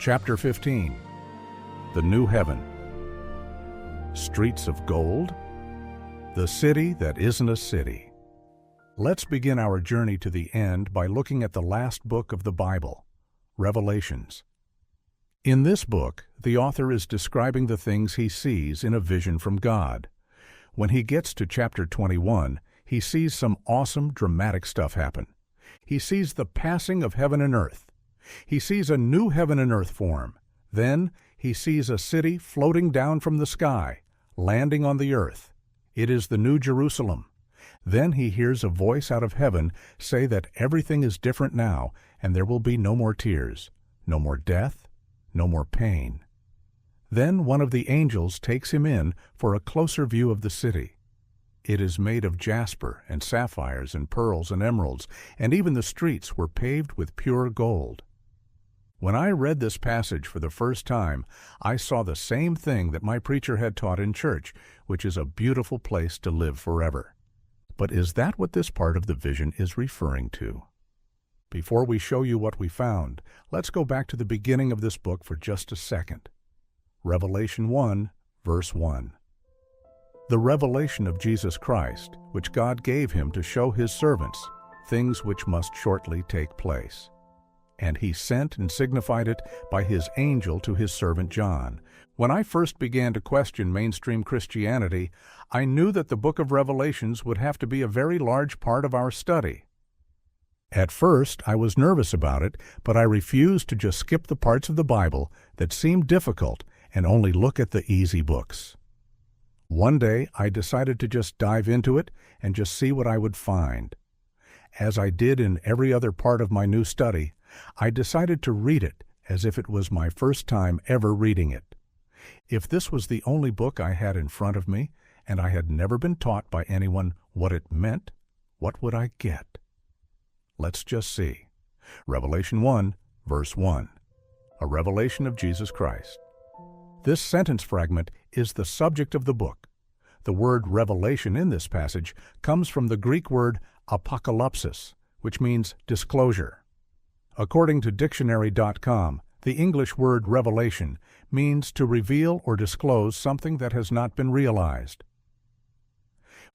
Chapter 15. The New Heaven. Streets of gold? The city that isn't a city. Let's begin our journey to the end by looking at the last book of the Bible, Revelations. In this book, the author is describing the things he sees in a vision from God. When he gets to chapter 21, he sees some awesome, dramatic stuff happen. He sees the passing of heaven and earth. He sees a new heaven and earth form. Then he sees a city floating down from the sky, landing on the earth. It is the New Jerusalem. Then he hears a voice out of heaven say that everything is different now, and there will be no more tears, no more death, no more pain. Then one of the angels takes him in for a closer view of the city. It is made of jasper and sapphires and pearls and emeralds, and even the streets were paved with pure gold. When I read this passage for the first time, I saw the same thing that my preacher had taught in church, which is a beautiful place to live forever. But is that what this part of the vision is referring to? Before we show you what we found, let's go back to the beginning of this book for just a second. Revelation 1, verse 1. The revelation of Jesus Christ, which God gave him to show his servants, things which must shortly take place. And he sent and signified it by his angel to his servant John. When I first began to question mainstream Christianity, I knew that the book of Revelations would have to be a very large part of our study. At first, I was nervous about it, but I refused to just skip the parts of the Bible that seemed difficult and only look at the easy books. One day, I decided to just dive into it and just see what I would find. As I did in every other part of my new study, I decided to read it as if it was my first time ever reading it. If this was the only book I had in front of me, and I had never been taught by anyone what it meant, what would I get? Let's just see. Revelation 1, verse 1. A revelation of Jesus Christ. This sentence fragment is the subject of the book. The word revelation in this passage comes from the Greek word apocalypsis, which means disclosure. According to dictionary.com, the English word revelation means to reveal or disclose something that has not been realized.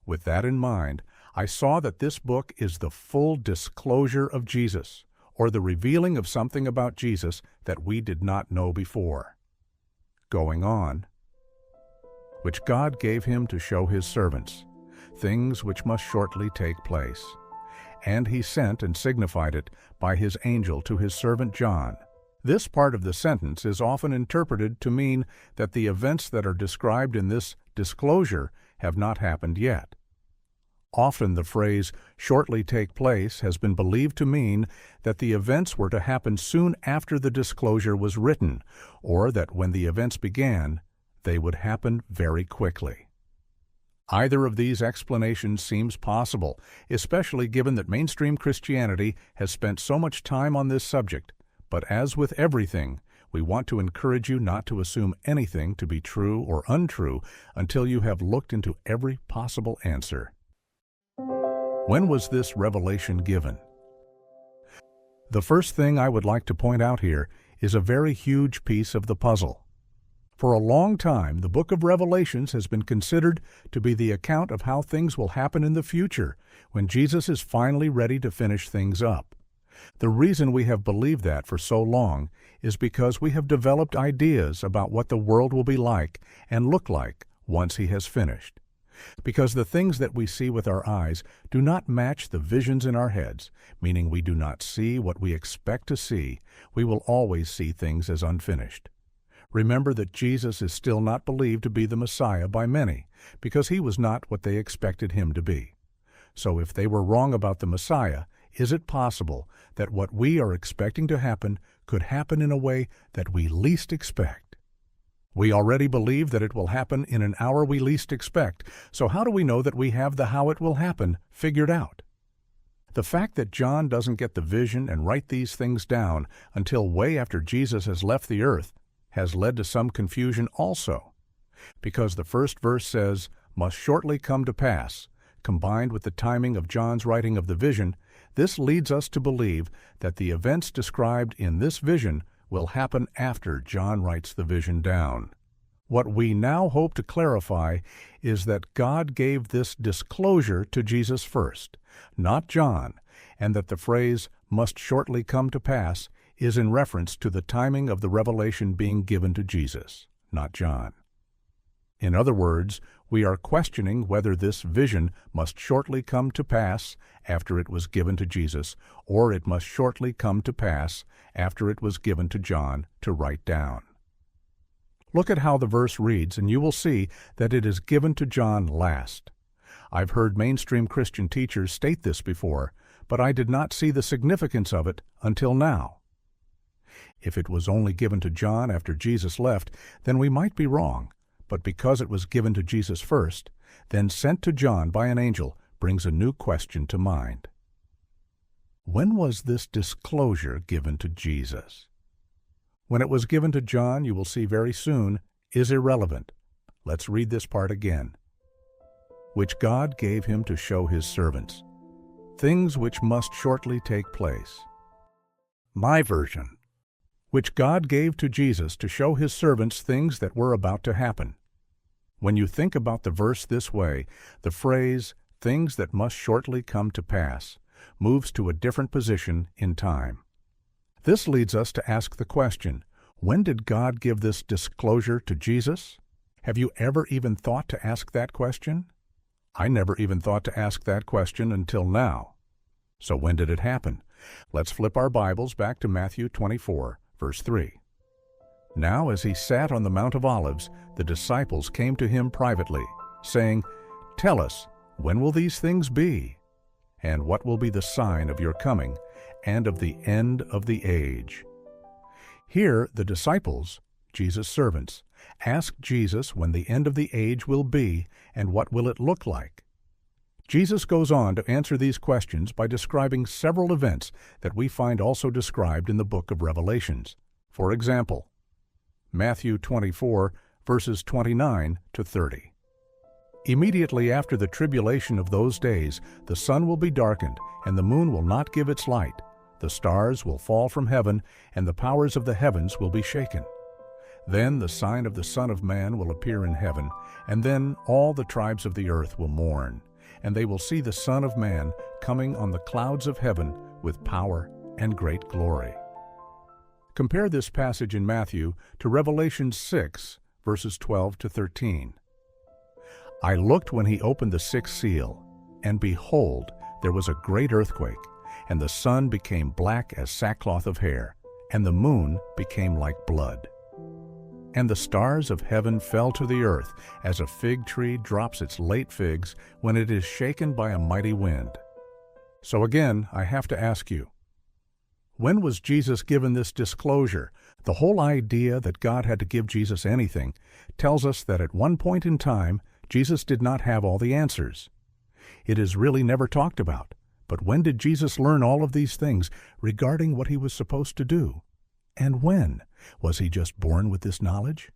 With that in mind, I saw that this book is the full disclosure of Jesus, or the revealing of something about Jesus that we did not know before. Going on, which God gave him to show his servants, things which must shortly take place. And he sent and signified it by his angel to his servant John. This part of the sentence is often interpreted to mean that the events that are described in this disclosure have not happened yet. Often the phrase shortly take place has been believed to mean that the events were to happen soon after the disclosure was written, or that when the events began, they would happen very quickly. Either of these explanations seems possible, especially given that mainstream Christianity has spent so much time on this subject. But as with everything, we want to encourage you not to assume anything to be true or untrue until you have looked into every possible answer. When was this revelation given? The first thing I would like to point out here is a very huge piece of the puzzle. For a long time, the book of Revelations has been considered to be the account of how things will happen in the future when Jesus is finally ready to finish things up. The reason we have believed that for so long is because we have developed ideas about what the world will be like and look like once he has finished. Because the things that we see with our eyes do not match the visions in our heads, meaning we do not see what we expect to see, we will always see things as unfinished. Remember that Jesus is still not believed to be the Messiah by many, because he was not what they expected him to be. So if they were wrong about the Messiah, is it possible that what we are expecting to happen could happen in a way that we least expect? We already believe that it will happen in an hour we least expect, so how do we know that we have the how it will happen figured out? The fact that John doesn't get the vision and write these things down until way after Jesus has left the earth has led to some confusion also, because the first verse says, "must shortly come to pass," combined with the timing of John's writing of the vision, this leads us to believe that the events described in this vision will happen after John writes the vision down. What we now hope to clarify is that God gave this disclosure to Jesus first, not John, and that the phrase "must shortly come to pass" is in reference to the timing of the revelation being given to Jesus, not John. In other words, we are questioning whether this vision must shortly come to pass after it was given to Jesus, or it must shortly come to pass after it was given to John to write down. Look at how the verse reads, and you will see that it is given to John last. I've heard mainstream Christian teachers state this before, but I did not see the significance of it until now. If it was only given to John after Jesus left, then we might be wrong, but because it was given to Jesus first, then sent to John by an angel, brings a new question to mind. When was this disclosure given to Jesus? When it was given to John, you will see very soon, is irrelevant. Let's read this part again. Which God gave him to show his servants, things which must shortly take place. My version. Which God gave to Jesus to show his servants things that were about to happen. When you think about the verse this way, the phrase, things that must shortly come to pass, moves to a different position in time. This leads us to ask the question, when did God give this disclosure to Jesus? Have you ever even thought to ask that question? I never even thought to ask that question until now. So when did it happen? Let's flip our Bibles back to Matthew 24, verse 3. Now as he sat on the Mount of Olives, the disciples came to him privately, saying, Tell us, when will these things be? And what will be the sign of your coming and of the end of the age? Here the disciples, Jesus' servants, ask Jesus when the end of the age will be and what will it look like. Jesus goes on to answer these questions by describing several events that we find also described in the book of Revelations. For example, Matthew 24, verses 29 to 30. Immediately after the tribulation of those days, the sun will be darkened, and the moon will not give its light. The stars will fall from heaven, and the powers of the heavens will be shaken. Then the sign of the Son of Man will appear in heaven, and then all the tribes of the earth will mourn, and they will see the Son of Man coming on the clouds of heaven with power and great glory. Compare this passage in Matthew to Revelation 6, verses 12 to 13. I looked when he opened the sixth seal, and behold, there was a great earthquake, and the sun became black as sackcloth of hair, and the moon became like blood. And the stars of heaven fell to the earth, as a fig tree drops its late figs when it is shaken by a mighty wind. So again, I have to ask you, when was Jesus given this disclosure? The whole idea that God had to give Jesus anything tells us that at one point in time, Jesus did not have all the answers. It is really never talked about. But when did Jesus learn all of these things regarding what he was supposed to do? And when? Was he just born with this knowledge?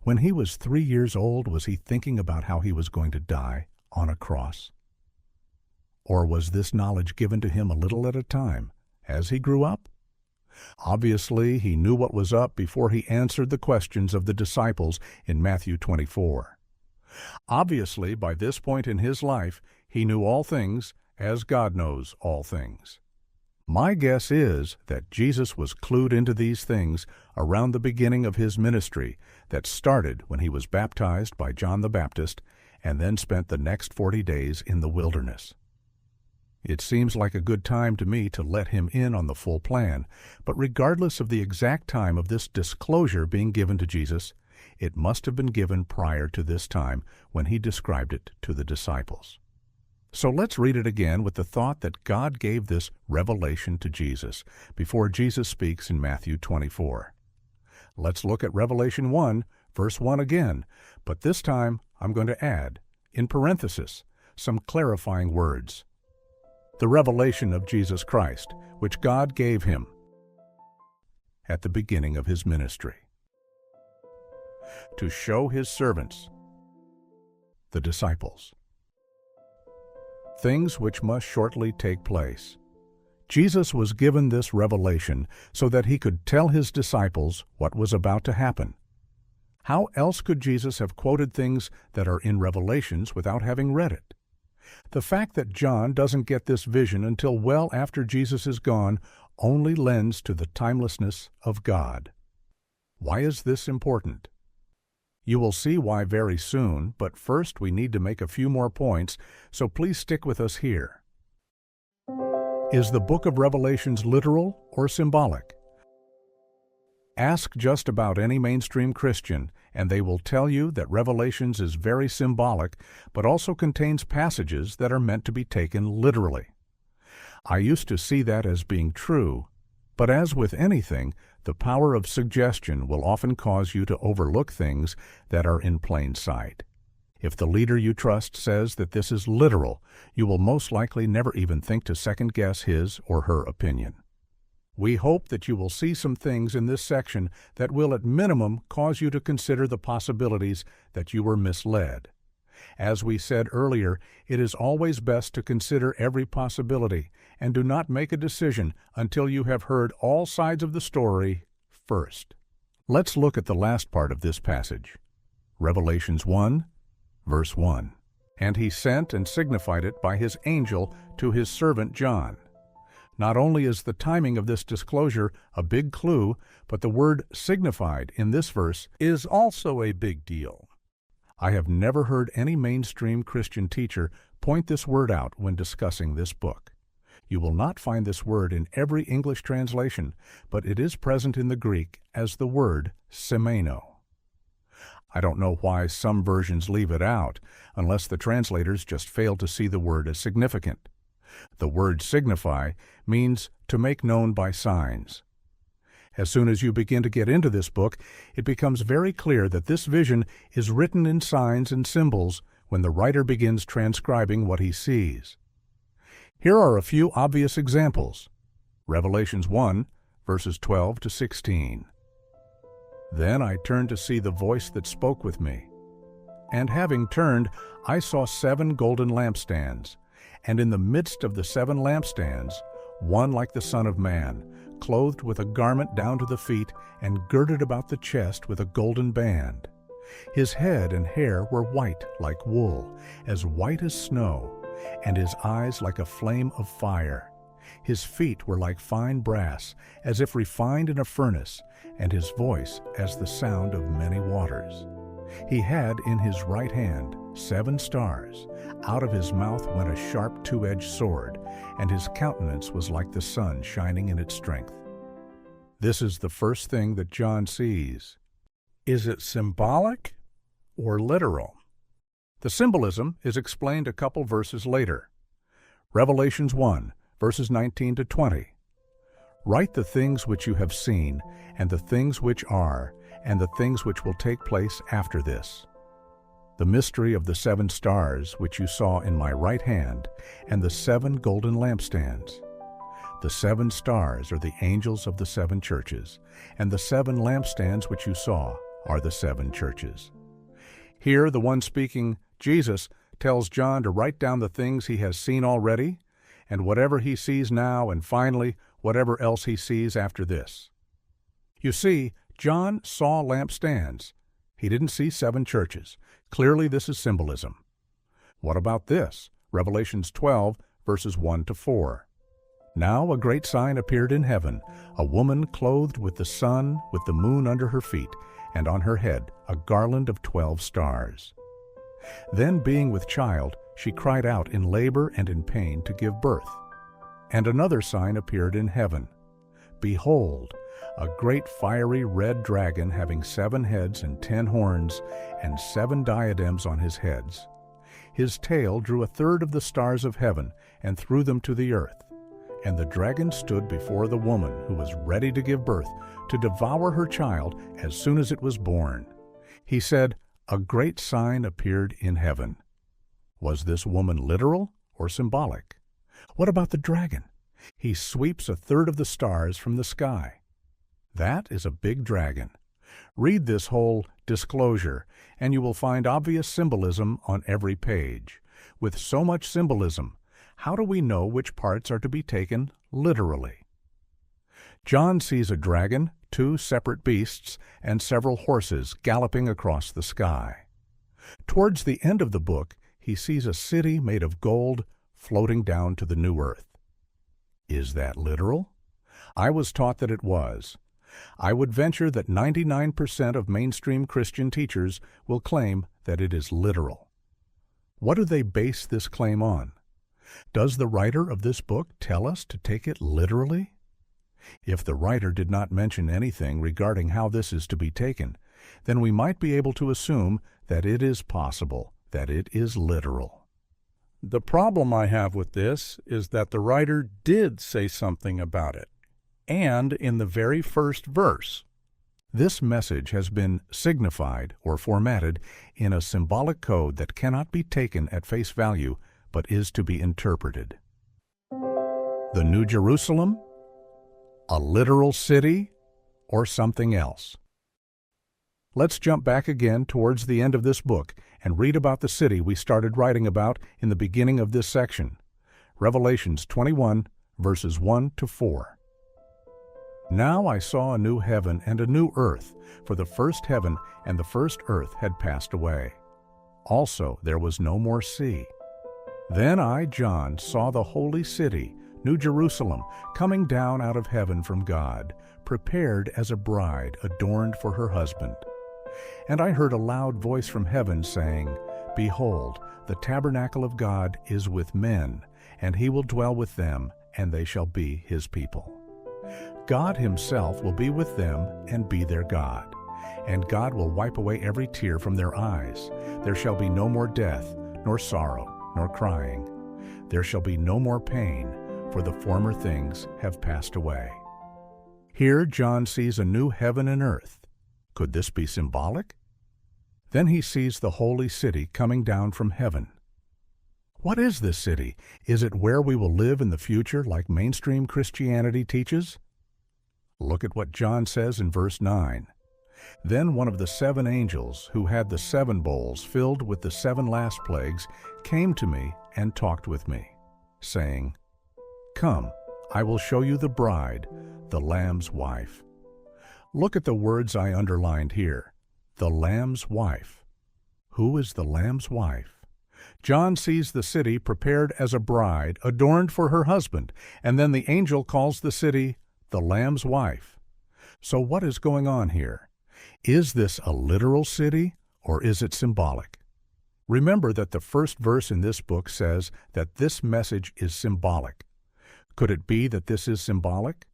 When he was 3 years old, was he thinking about how he was going to die on a cross? Or was this knowledge given to him a little at a time as he grew up? Obviously, he knew what was up before he answered the questions of the disciples in Matthew 24. Obviously, by this point in his life, he knew all things as God knows all things. My guess is that Jesus was clued into these things around the beginning of his ministry that started when he was baptized by John the Baptist and then spent the next 40 days in the wilderness. It seems like a good time to me to let him in on the full plan, but regardless of the exact time of this disclosure being given to Jesus, it must have been given prior to this time when he described it to the disciples. So let's read it again with the thought that God gave this revelation to Jesus before Jesus speaks in Matthew 24. Let's look at Revelation 1, verse 1 again, but this time I'm going to add, in parenthesis, some clarifying words. The revelation of Jesus Christ, which God gave him at the beginning of his ministry, to show his servants, the disciples, things which must shortly take place. Jesus was given this revelation so that he could tell his disciples what was about to happen. How else could Jesus have quoted things that are in Revelations without having read it? The fact that John doesn't get this vision until well after Jesus is gone only lends to the timelessness of God. Why is this important? You will see why very soon, but first we need to make a few more points, so please stick with us here. Is the book of Revelations literal or symbolic? Ask just about any mainstream Christian, and they will tell you that Revelations is very symbolic, but also contains passages that are meant to be taken literally. I used to see that as being true, but as with anything, the power of suggestion will often cause you to overlook things that are in plain sight. If the leader you trust says that this is literal, you will most likely never even think to second-guess his or her opinion. We hope that you will see some things in this section that will at minimum cause you to consider the possibilities that you were misled. As we said earlier, it is always best to consider every possibility and do not make a decision until you have heard all sides of the story first. Let's look at the last part of this passage. Revelations 1, verse 1. And he sent and signified it by his angel to his servant John. Not only is the timing of this disclosure a big clue, but the word signified in this verse is also a big deal. I have never heard any mainstream Christian teacher point this word out when discussing this book. You will not find this word in every English translation, but it is present in the Greek as the word semeno. I don't know why some versions leave it out, unless the translators just failed to see the word as significant. The word signify means to make known by signs. As soon as you begin to get into this book, it becomes very clear that this vision is written in signs and symbols when the writer begins transcribing what he sees. Here are a few obvious examples. Revelations 1, verses 12 to 16. Then I turned to see the voice that spoke with me. And having turned, I saw 7 golden lampstands, and in the midst of the 7 lampstands, one like the Son of Man, clothed with a garment down to the feet and girded about the chest with a golden band. His head and hair were white like wool, as white as snow, and his eyes like a flame of fire. His feet were like fine brass, as if refined in a furnace, and his voice as the sound of many waters. He had in his right hand 7 stars. Out of his mouth went a sharp 2-edged sword, and his countenance was like the sun shining in its strength. This is the first thing that John sees. Is it symbolic or literal? The symbolism is explained a couple verses later. Revelations 1, verses 19 to 20. Write the things which you have seen, and the things which are, and the things which will take place after this. The mystery of the 7 stars which you saw in my right hand, and the 7 golden lampstands. The 7 stars are the angels of the 7 churches, and the 7 lampstands which you saw are the 7 churches. Here the one speaking, Jesus, tells John to write down the things he has seen already, and whatever he sees now, and finally, whatever else he sees after this. You see, John saw lampstands. He didn't see 7 churches. Clearly this is symbolism. What about this? Revelations 12, verses 1 to 4. Now a great sign appeared in heaven, a woman clothed with the sun, with the moon under her feet, and on her head a garland of 12 stars. Then being with child, she cried out in labor and in pain to give birth. And another sign appeared in heaven. Behold, a great fiery red dragon having 7 heads and 10 horns, and 7 diadems on his heads. His tail drew 1/3 of the stars of heaven, and threw them to the earth. And the dragon stood before the woman who was ready to give birth, to devour her child as soon as it was born. He said, a great sign appeared in heaven. Was this woman literal or symbolic? What about the dragon? He sweeps 1/3 of the stars from the sky. That is a big dragon. Read this whole disclosure, and you will find obvious symbolism on every page. With so much symbolism, how do we know which parts are to be taken literally. John sees a dragon, 2 separate beasts, and several horses galloping across the sky. Towards the end of the book, he sees a city made of gold floating down to the new earth. Is that literal? I was taught that it was. I would venture that 99% of mainstream Christian teachers will claim that it is literal. What do they base this claim on? Does the writer of this book tell us to take it literally? If the writer did not mention anything regarding how this is to be taken, then we might be able to assume that it is possible that it is literal. The problem I have with this is that the writer did say something about it, and in the very first verse. This message has been signified or formatted in a symbolic code that cannot be taken at face value but is to be interpreted. The New Jerusalem? A literal city? Or something else? Let's jump back again towards the end of this book and read about the city we started writing about in the beginning of this section. Revelations 21, verses 1 to 4. Now I saw a new heaven and a new earth, for the first heaven and the first earth had passed away. Also there was no more sea. Then I, John, saw the holy city, New Jerusalem, coming down out of heaven from God, prepared as a bride adorned for her husband. And I heard a loud voice from heaven saying, Behold, the tabernacle of God is with men, and he will dwell with them, and they shall be his people. God himself will be with them and be their God. And God will wipe away every tear from their eyes. There shall be no more death, nor sorrow, nor crying. There shall be no more pain, for the former things have passed away. Here John sees a new heaven and earth. Could this be symbolic? Then he sees the holy city coming down from heaven. What is this city? Is it where we will live in the future like mainstream Christianity teaches? Look at what John says in verse 9. Then one of the 7 angels, who had the 7 bowls filled with the 7 last plagues, came to me and talked with me, saying, Come, I will show you the bride, the Lamb's wife. Look at the words I underlined here. The Lamb's wife. Who is the Lamb's wife? John sees the city prepared as a bride, adorned for her husband, and then the angel calls the city the Lamb's wife. So what is going on here? Is this a literal city, or is it symbolic? Remember that the first verse in this book says that this message is symbolic. Could it be that this is symbolic?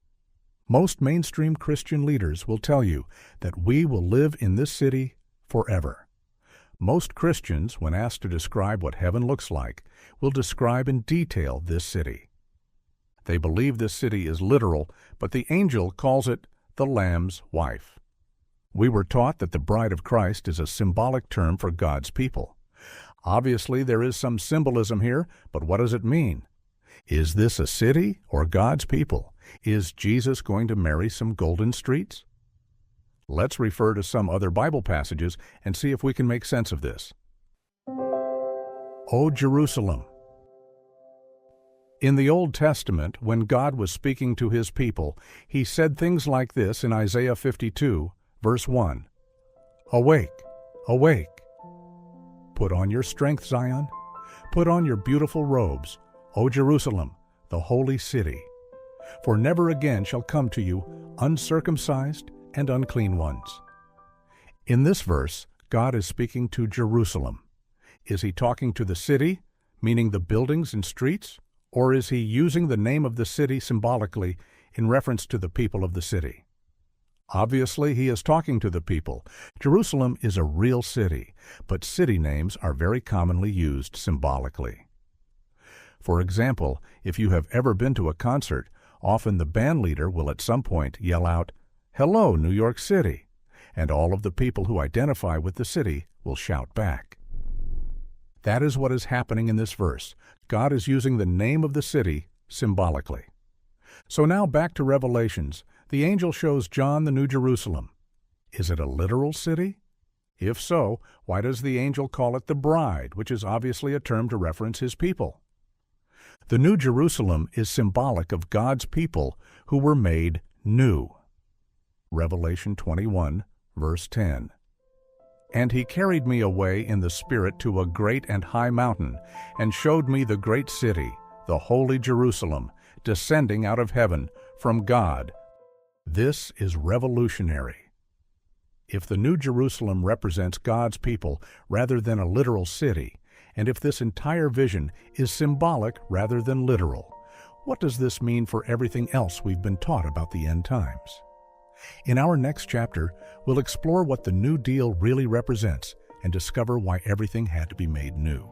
Most mainstream Christian leaders will tell you that we will live in this city forever. Most Christians, when asked to describe what heaven looks like, will describe in detail this city. They believe this city is literal, but the angel calls it the Lamb's wife. We were taught that the bride of Christ is a symbolic term for God's people. Obviously, there is some symbolism here, but what does it mean? Is this a city or God's people? Is Jesus going to marry some golden streets? Let's refer to some other Bible passages and see if we can make sense of this. O Jerusalem! In the Old Testament, when God was speaking to his people, he said things like this in Isaiah 52, verse 1. Awake, awake! Put on your strength, Zion. Put on your beautiful robes, O Jerusalem, the holy city. For never again shall come to you uncircumcised and unclean ones. In this verse, God is speaking to Jerusalem. Is he talking to the city, meaning the buildings and streets, or is he using the name of the city symbolically in reference to the people of the city? Obviously, he is talking to the people. Jerusalem is a real city, but city names are very commonly used symbolically. For example, if you have ever been to a concert, often the band leader will at some point yell out, "Hello, New York City," and all of the people who identify with the city will shout back. That is what is happening in this verse. God is using the name of the city symbolically. So now back to Revelations. The angel shows John the New Jerusalem. Is it a literal city? If so, why does the angel call it the bride, which is obviously a term to reference his people? The New Jerusalem is symbolic of God's people who were made new. Revelation 21, verse 10. And he carried me away in the Spirit to a great and high mountain, and showed me the great city, the holy Jerusalem, descending out of heaven from God. This is revolutionary. If the New Jerusalem represents God's people rather than a literal city, and if this entire vision is symbolic rather than literal, what does this mean for everything else we've been taught about the end times? In our next chapter, we'll explore what the New Deal really represents and discover why everything had to be made new.